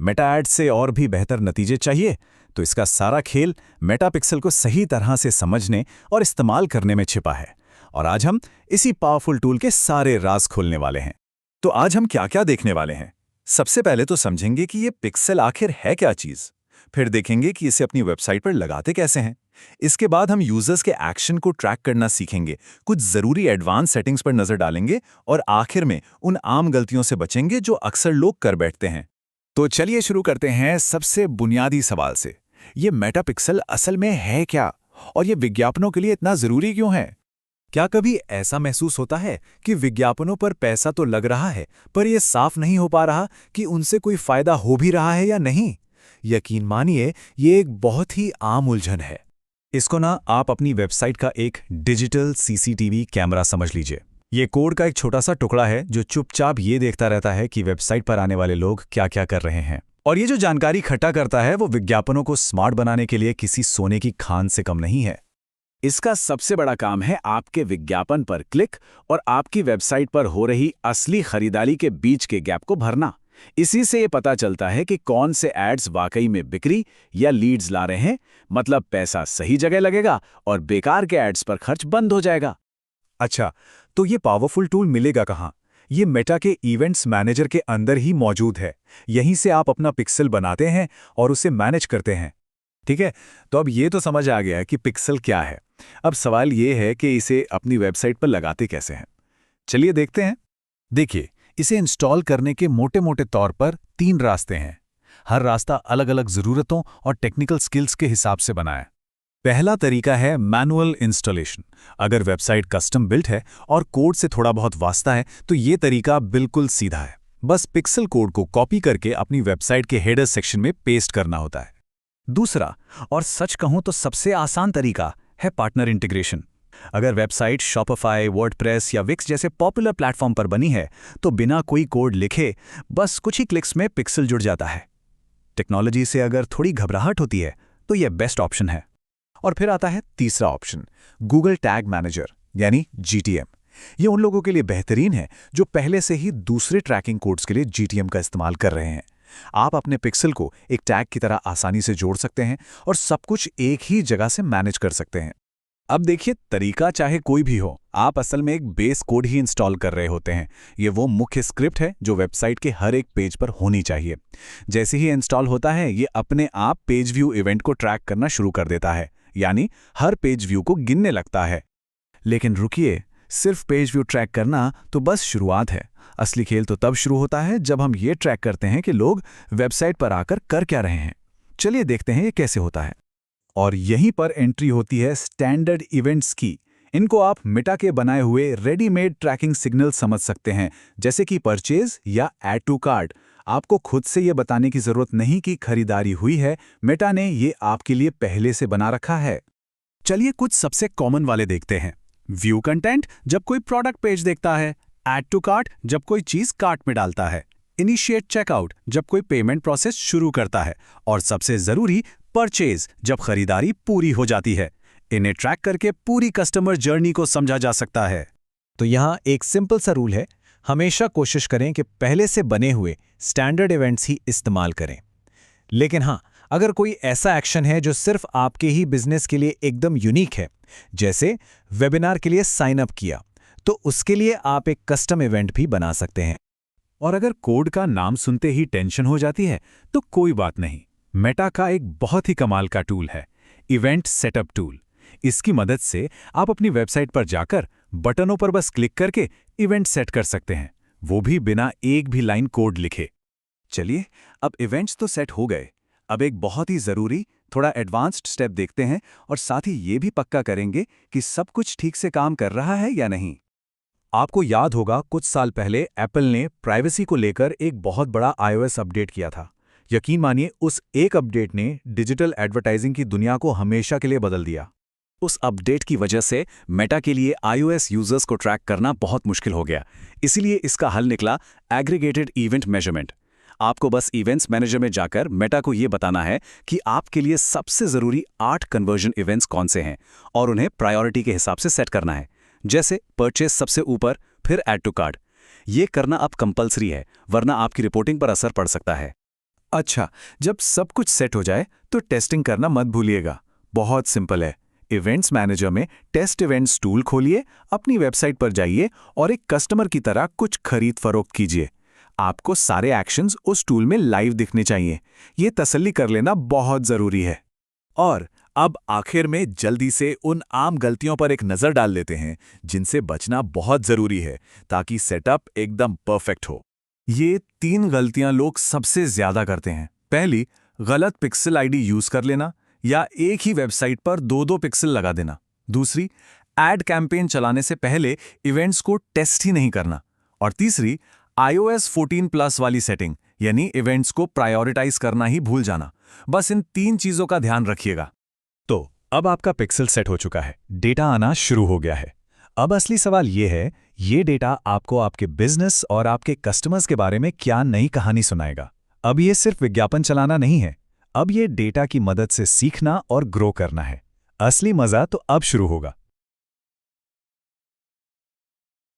Meta add से और भी बेहतर नतीजे चाहिए तो इसका सारा खेल मेटा पिक्सल को सही तरह से समझने और इस्तेमाल करने में छिपा है। और आज हम इसी पावरफुल टूल के सारे राज खोलने वाले हैं। तो आज हम क्या क्या देखने वाले हैं? सबसे पहले तो समझेंगे कि ये पिक्सल आखिर है क्या चीज़। फिर देखेंगे कि इसे अपनी वेबसाइट पर लगाते कैसे हैं। इसके बाद हम यूजर्स के एक्शन को ट्रैक करना सीखेंगे, कुछ ज़रूरी एडवांस सेटिंग्स पर नज़र डालेंगे और आखिर में उन आम गलतियों से बचेंगे जो अक्सर लोग कर बैठते हैं। तो चलिए शुरू करते हैं सबसे बुनियादी सवाल से। ये मेटा पिक्सल असल में है क्या और ये विज्ञापनों के लिए इतना ज़रूरी क्यों है? क्या कभी ऐसा महसूस होता है कि विज्ञापनों पर पैसा तो लग रहा है पर यह साफ नहीं हो पा रहा कि उनसे कोई फायदा हो भी रहा है या नहीं? यकीन मानिए, ये एक बहुत ही आम उलझन है। इसको ना आप अपनी वेबसाइट का एक डिजिटल सीसीटीवी कैमरा समझ लीजिए। ये कोड का एक छोटा सा टुकड़ा है जो चुपचाप ये देखता रहता है कि वेबसाइट पर आने वाले लोग क्या क्या कर रहे हैं। और ये जो जानकारी इकट्ठा करता है वो विज्ञापनों को स्मार्ट बनाने के लिए किसी सोने की खान से कम नहीं है। इसका सबसे बड़ा काम है आपके विज्ञापन पर क्लिक और आपकी वेबसाइट पर हो रही असली खरीदारी के बीच के गैप को भरना। इसी से ये पता चलता है कि कौन से एड्स वाकई में बिक्री या लीड्स ला रहे हैं, मतलब पैसा सही जगह लगेगा और बेकार के एड्स पर खर्च बंद हो जाएगा। अच्छा, तो ये पावरफुल टूल मिलेगा कहाँ? ये मेटा के इवेंट्स मैनेजर के अंदर ही मौजूद है। यहीं से आप अपना पिक्सल बनाते हैं और उसे मैनेज करते हैं। ठीक है, तो अब ये तो समझ आ गया कि पिक्सल क्या है। अब सवाल ये है कि इसे अपनी वेबसाइट पर लगाते कैसे हैं। चलिए देखते हैं। देखिए, इसे इंस्टॉल करने के मोटे मोटे तौर पर 3 रास्ते हैं। हर रास्ता अलग अलग ज़रूरतों और टेक्निकल स्किल्स के हिसाब से बना है। पहला तरीका है मैनुअल इंस्टॉलेशन। अगर वेबसाइट कस्टम बिल्ट है और कोड से थोड़ा बहुत वास्ता है तो ये तरीका बिल्कुल सीधा है। बस पिक्सल कोड को कॉपी करके अपनी वेबसाइट के हेडर सेक्शन में पेस्ट करना होता है। दूसरा, और सच कहूं तो सबसे आसान तरीका, है पार्टनर इंटीग्रेशन। अगर वेबसाइट शॉपिफाई, वर्डप्रेस या विक्स जैसे पॉपुलर प्लेटफॉर्म पर बनी है तो बिना कोई कोड लिखे बस कुछ ही क्लिक्स में पिक्सल जुड़ जाता है। टेक्नोलॉजी से अगर थोड़ी घबराहट होती है तो यह बेस्ट ऑप्शन है। और फिर आता है तीसरा ऑप्शन, गूगल टैग मैनेजर यानी GTM। ये उन लोगों के लिए बेहतरीन है जो पहले से ही दूसरे ट्रैकिंग कोड्स के लिए GTM का इस्तेमाल कर रहे हैं। आप अपने पिक्सल को एक टैग की तरह आसानी से जोड़ सकते हैं और सब कुछ एक ही जगह से मैनेज कर सकते हैं। अब देखिए, तरीका चाहे कोई भी हो, आप असल में एक बेस कोड ही इंस्टॉल कर रहे होते हैं। ये वो मुख्य स्क्रिप्ट है जो वेबसाइट के हर एक पेज पर होनी चाहिए। जैसे ही इंस्टॉल होता है ये अपने आप पेज व्यू इवेंट को ट्रैक करना शुरू कर देता है, यानी हर पेज व्यू को गिनने लगता है। लेकिन रुकिए, सिर्फ पेज व्यू ट्रैक करना तो बस शुरुआत है। असली खेल तो तब शुरू होता है जब हम ये ट्रैक करते हैं कि लोग वेबसाइट पर आकर कर क्या रहे हैं। चलिए देखते हैं ये कैसे होता है। और यहीं पर एंट्री होती है स्टैंडर्ड इवेंट्स की। इनको आप मेटा के बनाए हुए रेडीमेड ट्रैकिंग सिग्नल समझ सकते हैं, जैसे कि परचेज या ऐड टू कार्ट। आपको खुद से ये बताने की जरूरत नहीं कि खरीदारी हुई है, मेटा ने ये आपके लिए पहले से बना रखा है। चलिए कुछ सबसे कॉमन वाले देखते हैं। व्यू कंटेंट, जब कोई प्रोडक्ट पेज देखता है। ऐड टू कार्ट, जब कोई चीज कार्ट में डालता है। इनिशिएट चेकआउट, जब कोई पेमेंट प्रोसेस शुरू करता है। और सबसे जरूरी, परचेज, जब खरीदारी पूरी हो जाती है। इन्हें ट्रैक करके पूरी कस्टमर जर्नी को समझा जा सकता है। तो यहाँ एक सिंपल सा रूल है, हमेशा कोशिश करें कि पहले से बने हुए स्टैंडर्ड इवेंट्स ही इस्तेमाल करें। लेकिन हाँ, अगर कोई ऐसा एक्शन है जो सिर्फ आपके ही बिजनेस के लिए एकदम यूनिक है, जैसे वेबिनार के लिए साइन अप किया, तो उसके लिए आप एक कस्टम इवेंट भी बना सकते हैं। और अगर कोड का नाम सुनते ही टेंशन हो जाती है तो कोई बात नहीं, मेटा का एक बहुत ही कमाल का टूल है, इवेंट सेटअप टूल। इसकी मदद से आप अपनी वेबसाइट पर जाकर बटनों पर बस क्लिक करके इवेंट सेट कर सकते हैं, वो भी बिना एक भी लाइन कोड लिखे। चलिए, अब इवेंट्स तो सेट हो गए। अब एक बहुत ही ज़रूरी, थोड़ा एडवांस्ड स्टेप देखते हैं और साथ ही ये भी पक्का करेंगे कि सब कुछ ठीक से काम कर रहा है या नहीं। आपको याद होगा, कुछ साल पहले एप्पल ने प्राइवेसी को लेकर एक बहुत बड़ा iOS अपडेट किया था। यकीन मानिए, उस एक अपडेट ने डिजिटल एडवर्टाइजिंग की दुनिया को हमेशा के लिए बदल दिया। उस अपडेट की वजह से मेटा के लिए iOS यूजर्स को ट्रैक करना बहुत मुश्किल हो गया। इसीलिए इसका हल निकला एग्रीगेटेड इवेंट मेजरमेंट। आपको बस इवेंट्स मैनेजर में जाकर मेटा को ये बताना है कि आपके लिए सबसे ज़रूरी 8 कन्वर्जन इवेंट्स कौन से हैं और उन्हें प्रायोरिटी के हिसाब से सेट करना है। जैसे परचेस सबसे ऊपर, फिर ऐड टू कार्ट। ये करना अब कंपलसरी है, वरना आपकी रिपोर्टिंग पर असर पड़ सकता है। अच्छा, जब सब कुछ सेट हो जाए तो टेस्टिंग करना मत भूलिएगा। बहुत सिंपल है। इवेंट्स मैनेजर में टेस्ट इवेंट्स टूल खोलिए, अपनी वेबसाइट पर जाइए और एक कस्टमर की तरह कुछ खरीद फरोख्त कीजिए। आपको सारे एक्शंस उस टूल में लाइव दिखने चाहिए। ये तसल्ली कर लेना बहुत जरूरी है। और अब आखिर में जल्दी से उन आम गलतियों पर एक नजर डाल लेते हैं जिनसे बचना बहुत जरूरी है ताकि सेटअप एकदम परफेक्ट हो। ये 3 गलतियां लोग सबसे ज्यादा करते हैं। पहली, गलत पिक्सल आईडी यूज कर लेना या एक ही वेबसाइट पर 2-2 पिक्सल लगा देना। दूसरी, एड कैंपेन चलाने से पहले इवेंट्स को टेस्ट ही नहीं करना। और तीसरी, iOS 14 प्लस वाली सेटिंग यानी इवेंट्स को प्रायोरिटाइज करना ही भूल जाना। बस इन 3 चीजों का ध्यान रखिएगा। तो अब आपका पिक्सल सेट हो चुका है, डेटा आना शुरू हो गया है। अब असली सवाल ये है, ये डेटा आपको आपके बिजनेस और आपके कस्टमर्स के बारे में क्या नई कहानी सुनाएगा। अब ये सिर्फ विज्ञापन चलाना नहीं है, अब ये डेटा की मदद से सीखना और ग्रो करना है। असली मजा तो अब शुरू होगा।